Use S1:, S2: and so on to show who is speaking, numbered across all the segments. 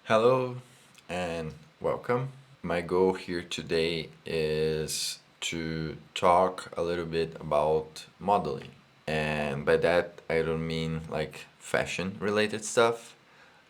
S1: Hello and welcome. My goal here today is to talk a little bit about modeling. And by that, I don't mean like fashion related stuff.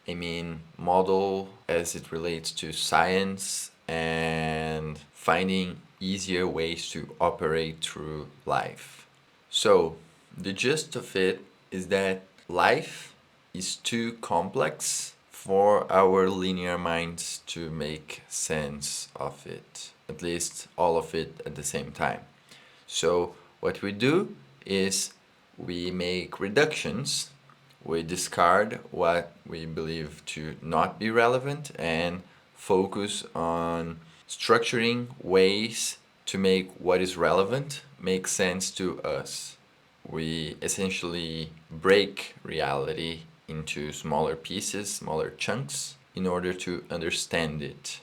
S1: I mean model as it relates to science and finding easier ways to operate through life. So, the gist of it is that life is too complex for our linear minds to make sense of it, at least all of it at the same time. So, what we do is we make reductions, we discard what we believe to not be relevant, and focus on structuring ways to make what is relevant make sense to us. We essentially break reality into smaller pieces, smaller chunks, in order to understand it.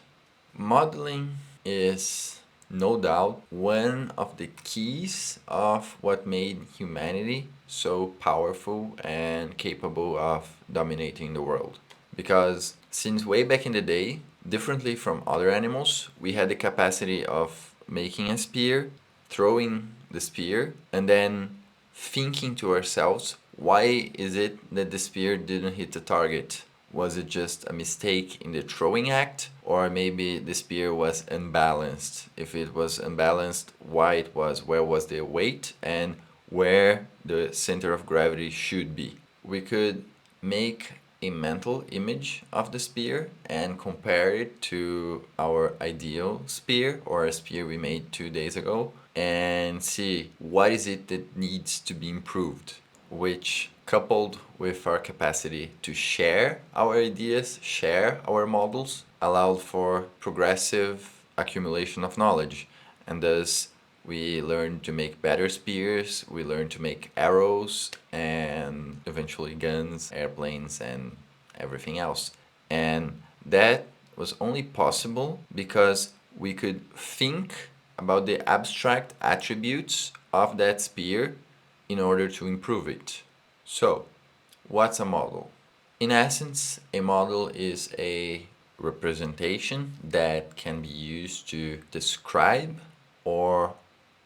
S1: Modeling is no doubt one of the keys of what made humanity so powerful and capable of dominating the world. Because since way back in the day, differently from other animals, we had the capacity of making a spear, throwing the spear, and then thinking to ourselves, why is it that the spear didn't hit the target? Was it just a mistake in the throwing act? Or maybe the spear was unbalanced? If it was unbalanced, why it was? Where was the weight? And where the center of gravity should be? We could make a mental image of the spear and compare it to our ideal spear or a spear we made 2 days ago and see what is it that needs to be improved, which coupled with our capacity to share our ideas, share our models, allowed for progressive accumulation of knowledge. And thus, we learn to make better spears, we learn to make arrows, and eventually guns, airplanes, and everything else. And that was only possible because we could think about the abstract attributes of that spear in order to improve it. So, what's a model? In essence, a model is a representation that can be used to describe or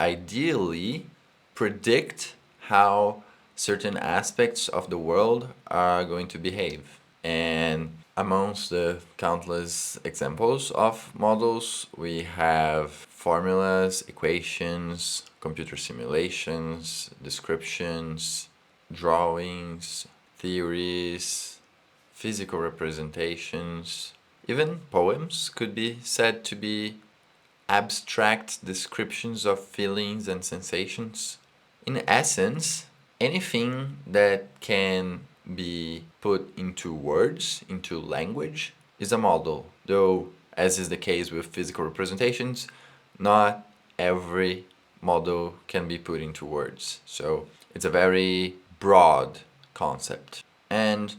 S1: ideally predict how certain aspects of the world are going to behave. And amongst the countless examples of models, we have formulas, equations, computer simulations, descriptions, drawings, theories, physical representations. Even poems could be said to be abstract descriptions of feelings and sensations. In essence, anything that can be put into words, into language, is a model. Though, as is the case with physical representations, not every model can be put into words. So it's a very broad concept. And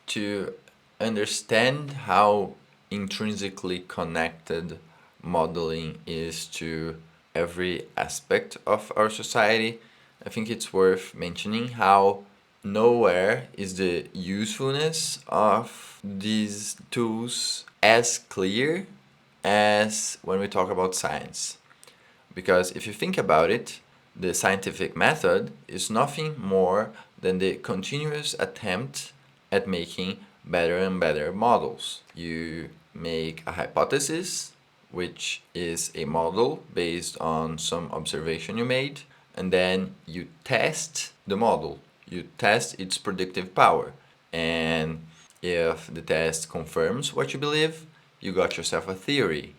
S1: to understand how intrinsically connected modeling is to every aspect of our society, I think it's worth mentioning how nowhere is the usefulness of these tools as clear as when we talk about science. Because if you think about it, the scientific method is nothing more than the continuous attempt at making better and better models. You make a hypothesis, which is a model based on some observation you made, and then you test the model. You test its predictive power. And if the test confirms what you believe, you got yourself a theory.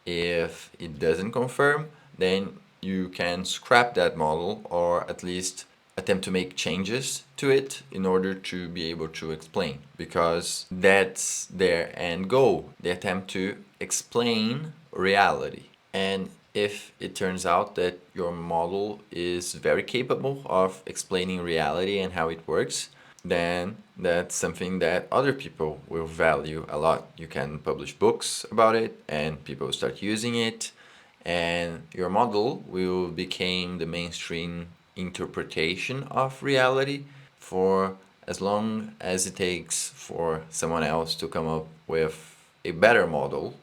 S1: If it doesn't confirm, then you can scrap that model or at least attempt to make changes to it in order to be able to explain, because that's their end goal. They attempt to explain reality. And if it turns out that your model is very capable of explaining reality and how it works, then that's something that other people will value a lot. You can publish books about it and people start using it, and your model will become the mainstream interpretation of reality for as long as it takes for someone else to come up with a better model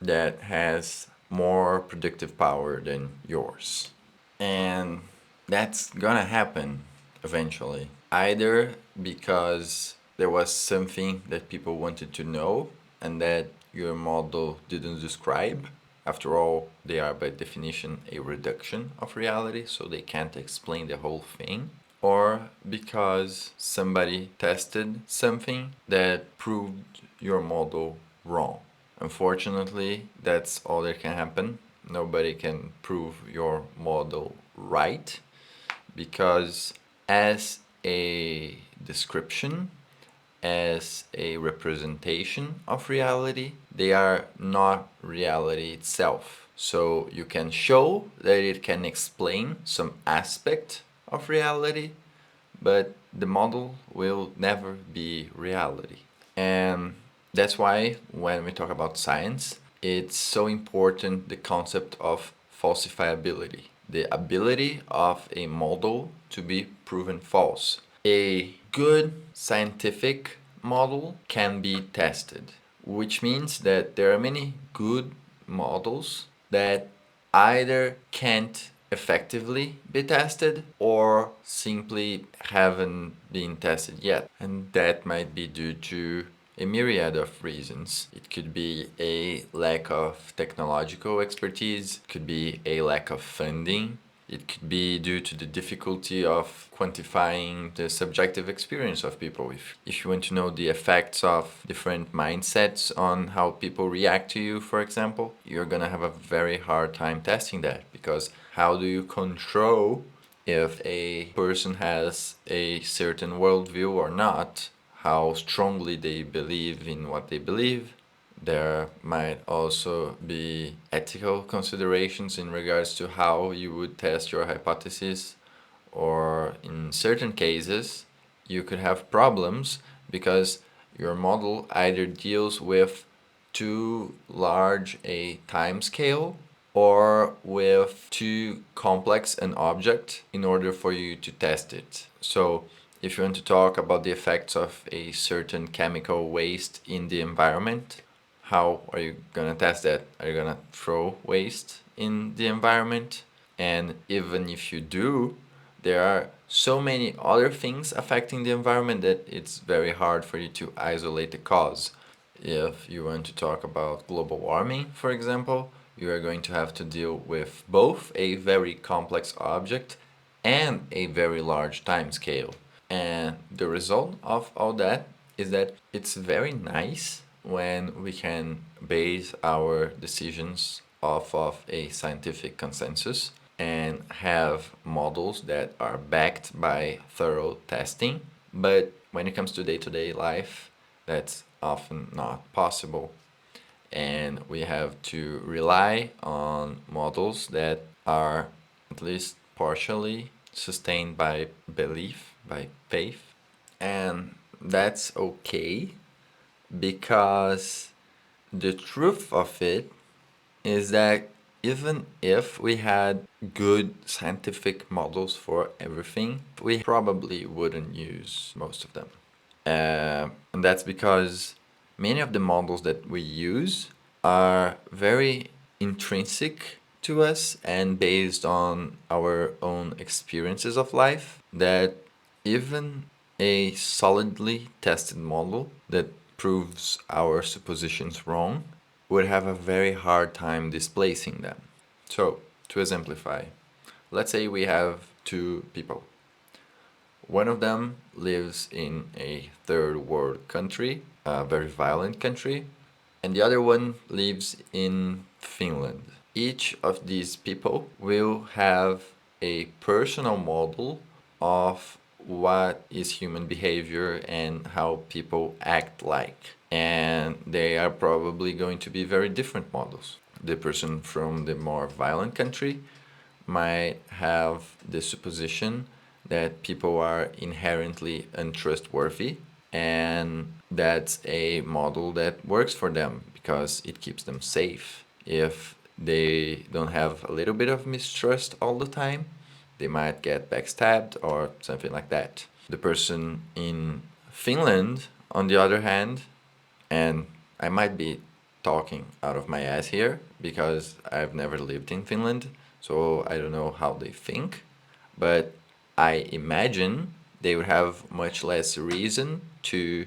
S1: that has more predictive power than yours. And that's gonna happen eventually. Either because there was something that people wanted to know and that your model didn't describe. After all, they are by definition a reduction of reality, so they can't explain the whole thing. Or because somebody tested something that proved your model wrong. Unfortunately, that's all that can happen. Nobody can prove your model right because, as a description, as a representation of reality, they are not reality itself. So you can show that it can explain some aspect of reality, but the model will never be reality. And that's why when we talk about science, it's so important the concept of falsifiability, the ability of a model to be proven false. A good scientific model can be tested, which means that there are many good models that either can't effectively be tested or simply haven't been tested yet. And that might be due to a myriad of reasons. It could be a lack of technological expertise, it could be a lack of funding, it could be due to the difficulty of quantifying the subjective experience of people. If you want to know the effects of different mindsets on how people react to you, for example, you're gonna have a very hard time testing that, because how do you control if a person has a certain worldview or not? How strongly they believe in what they believe? There might also be ethical considerations in regards to how you would test your hypothesis, or in certain cases, you could have problems because your model either deals with too large a time scale or with too complex an object in order for you to test it. So, if you want to talk about the effects of a certain chemical waste in the environment, how are you gonna test that? Are you gonna throw waste in the environment? And even if you do, there are so many other things affecting the environment that it's very hard for you to isolate the cause. If you want to talk about global warming, for example, you are going to have to deal with both a very complex object and a very large time scale. And the result of all that is that it's very nice when we can base our decisions off of a scientific consensus and have models that are backed by thorough testing. But when it comes to day to day life, that's often not possible. And we have to rely on models that are at least partially sustained by belief, by faith. And that's okay, because the truth of it is that even if we had good scientific models for everything, we probably wouldn't use most of them. And that's because many of the models that we use are very intrinsic to us and based on our own experiences of life, that even a solidly tested model that proves our suppositions wrong would have a very hard time displacing them. So, to exemplify, let's say we have two people. One of them lives in a third world country, a very violent country, and the other one lives in Finland. Each of these people will have a personal model of what is human behavior and how people act like. And they are probably going to be very different models. The person from the more violent country might have the supposition that people are inherently untrustworthy, and that's a model that works for them because it keeps them safe. If they don't have a little bit of mistrust all the time, they might get backstabbed or something like that. The person in Finland, on the other hand, and I might be talking out of my ass here because I've never lived in Finland, so I don't know how they think, but I imagine they would have much less reason to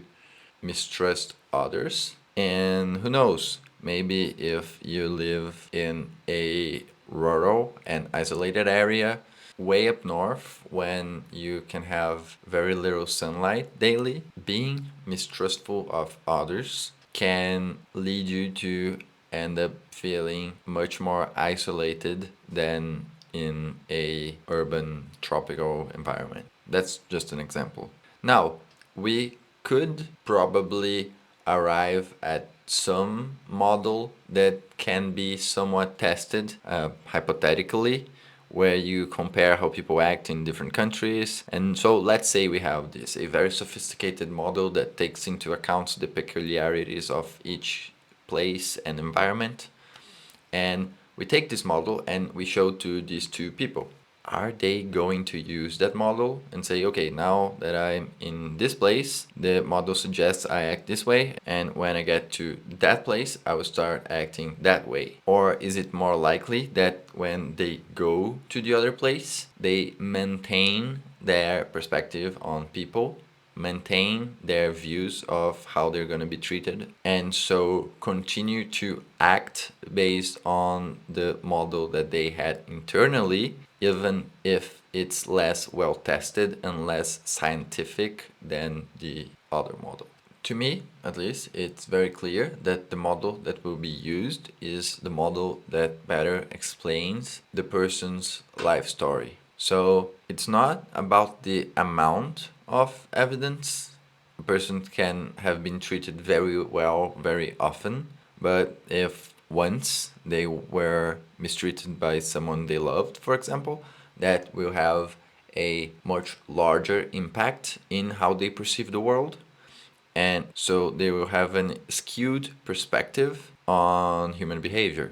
S1: mistrust others. And who knows, maybe if you live in a rural and isolated area way up north when you can have very little sunlight daily, being mistrustful of others can lead you to end up feeling much more isolated than in a urban tropical environment. That's just an example. Now, we could probably arrive at some model that can be somewhat tested hypothetically, where you compare how people act in different countries. And so let's say we have this, a very sophisticated model that takes into account the peculiarities of each place and environment. And we take this model and we show to these two people. Are they going to use that model and say, okay, now that I'm in this place, the model suggests I act this way, and when I get to that place, I will start acting that way? Or is it more likely that when they go to the other place, they maintain their perspective on people, maintain their views of how they're going to be treated, and so continue to act based on the model that they had internally, even if it's less well tested and less scientific than the other model? To me, at least, it's very clear that the model that will be used is the model that better explains the person's life story. So it's not about the amount of evidence. A person can have been treated very well very often, but if once they were mistreated by someone they loved, for example, that will have a much larger impact in how they perceive the world. And so they will have an skewed perspective on human behavior.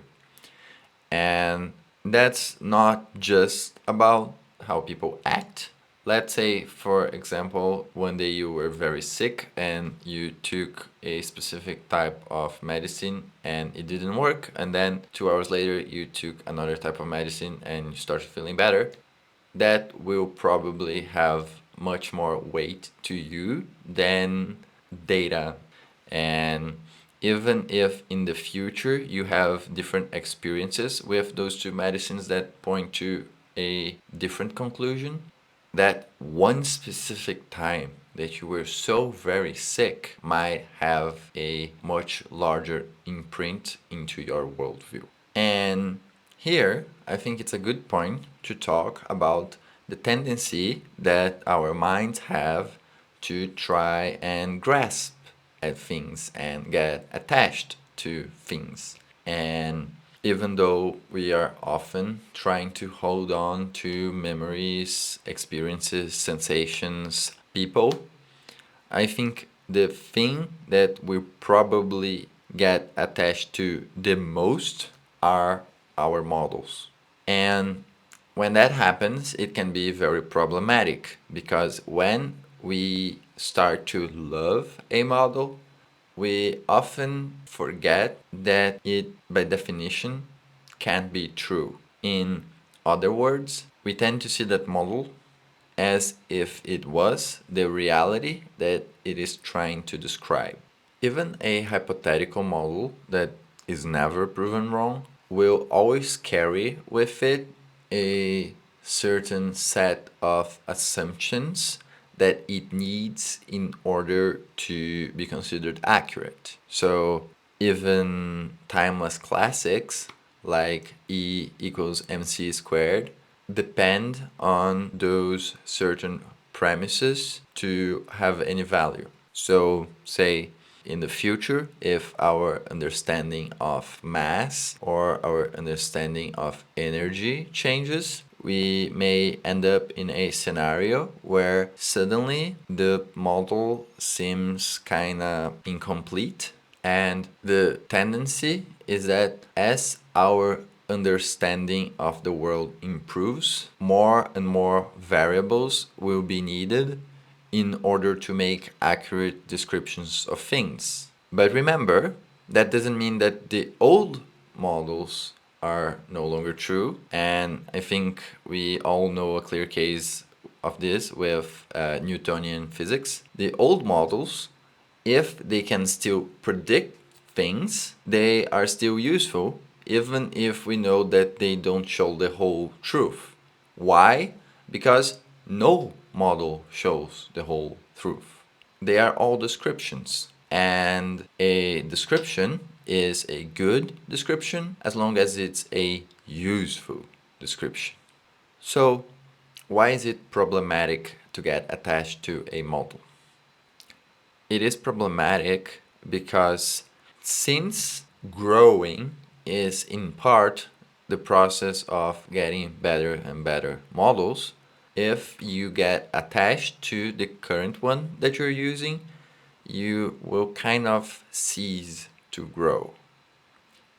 S1: And that's not just about how people act. Let's say, for example, one day you were very sick and you took a specific type of medicine and it didn't work, and then 2 hours later you took another type of medicine and you started feeling better. That will probably have much more weight to you than data. And even if in the future you have different experiences with those two medicines that point to a different conclusion, that one specific time that you were so very sick might have a much larger imprint into your worldview. And here, I think it's a good point to talk about the tendency that our minds have to try and grasp at things and get attached to things. And even though we are often trying to hold on to memories, experiences, sensations, people, I think the thing that we probably get attached to the most are our models. And when that happens, it can be very problematic because when we start to love a model, we often forget that it, by definition, can't be true. In other words, we tend to see that model as if it was the reality that it is trying to describe. Even a hypothetical model that is never proven wrong will always carry with it a certain set of assumptions that it needs in order to be considered accurate. So even timeless classics like E equals mc squared depend on those certain premises to have any value. So, say in the future, if our understanding of mass or our understanding of energy changes, we may end up in a scenario where suddenly the model seems kind of incomplete. And the tendency is that as our understanding of the world improves, more and more variables will be needed in order to make accurate descriptions of things. But remember, that doesn't mean that the old models are no longer true. And I think we all know a clear case of this with Newtonian physics. The old models, if they can still predict things, they are still useful, even if we know that they don't show the whole truth. Why? Because no model shows the whole truth. They are all descriptions. And a description is a good description as long as it's a useful description. So, why is it problematic to get attached to a model? It is problematic because since growing is in part the process of getting better and better models, if you get attached to the current one that you're using, you will kind of cease to grow.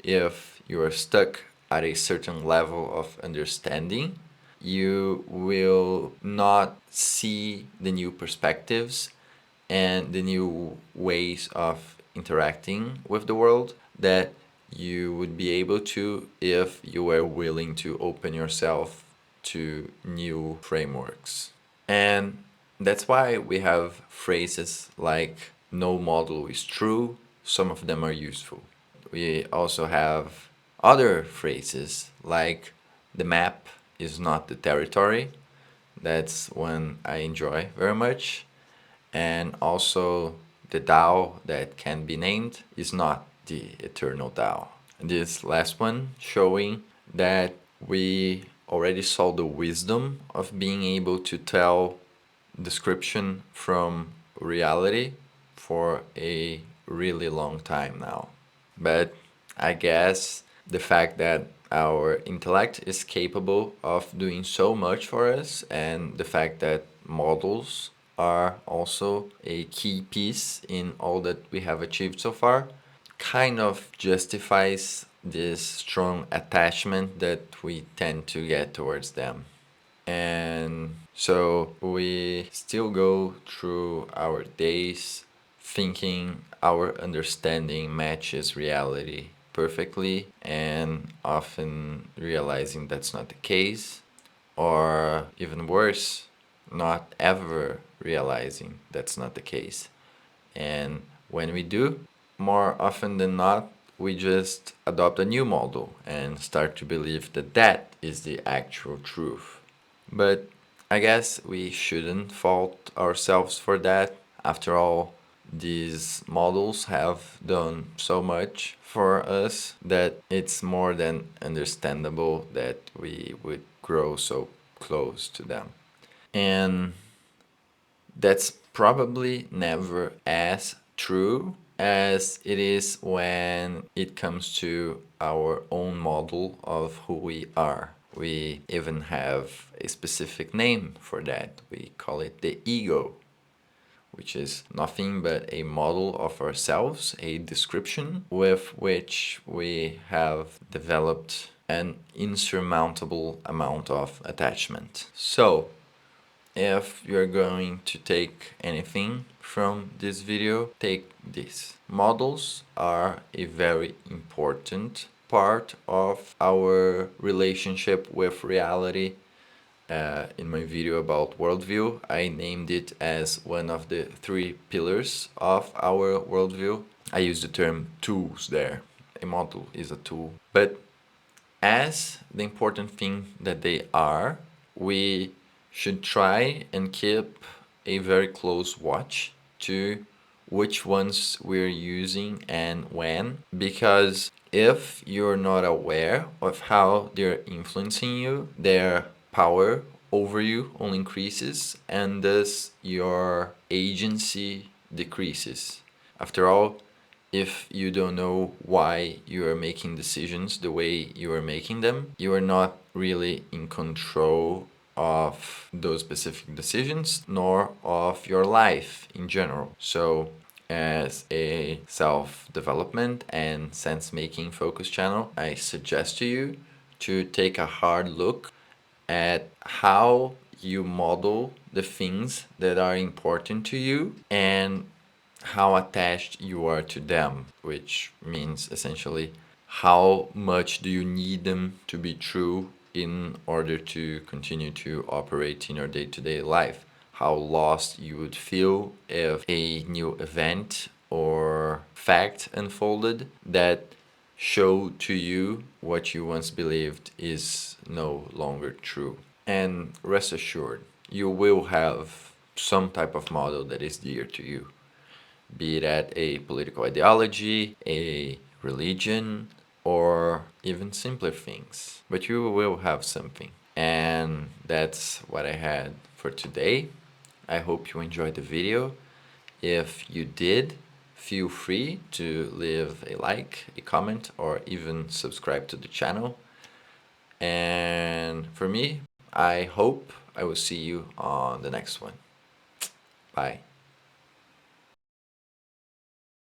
S1: If you are stuck at a certain level of understanding, you will not see the new perspectives and the new ways of interacting with the world that you would be able to if you were willing to open yourself to new frameworks. And that's why we have phrases like no model is true, some of them are useful. We also have other phrases like the map is not the territory. That's one I enjoy very much. And also the Tao that can be named is not the eternal Tao. This last one showing that we already saw the wisdom of being able to tell description from reality for a really long time now. But I guess the fact that our intellect is capable of doing so much for us, and the fact that models are also a key piece in all that we have achieved so far, kind of justifies this strong attachment that we tend to get towards them. And so we still go through our days thinking our understanding matches reality perfectly, and often realizing that's not the case, or even worse, not ever realizing that's not the case. And when we do, more often than not, we just adopt a new model and start to believe that that is the actual truth. But I guess we shouldn't fault ourselves for that. After all, these models have done so much for us that it's more than understandable that we would grow so close to them. And that's probably never as true as it is when it comes to our own model of who we are. We even have a specific name for that. We call it the ego, which is nothing but a model of ourselves, a description with which we have developed an insurmountable amount of attachment. So, if you're going to take anything from this video, take this. Models are a very important part of our relationship with reality. In my video about worldview, I named it as one of the 3 pillars of our worldview. I use the term tools there. A model is a tool. But as the important thing that they are, we should try and keep a very close watch to which ones we're using and when, because if you're not aware of how they're influencing you, their power over you only increases, and thus your agency decreases. After all, if you don't know why you are making decisions the way you are making them, you are not really in control of those specific decisions, nor of your life in general. So, as a self-development and sense-making focus channel, I suggest to you to take a hard look at how you model the things that are important to you and how attached you are to them, which means essentially how much do you need them to be true in order to continue to operate in your day-to-day life. How lost you would feel if a new event or fact unfolded that showed to you what you once believed is no longer true. And rest assured, you will have some type of model that is dear to you, be that a political ideology, a religion, or even simpler things. But you will have something. And that's what I had for today. I hope you enjoyed the video. If you did, feel free to leave a like, a comment, or even subscribe to the channel. And for me, I hope I will see you on the next one. Bye.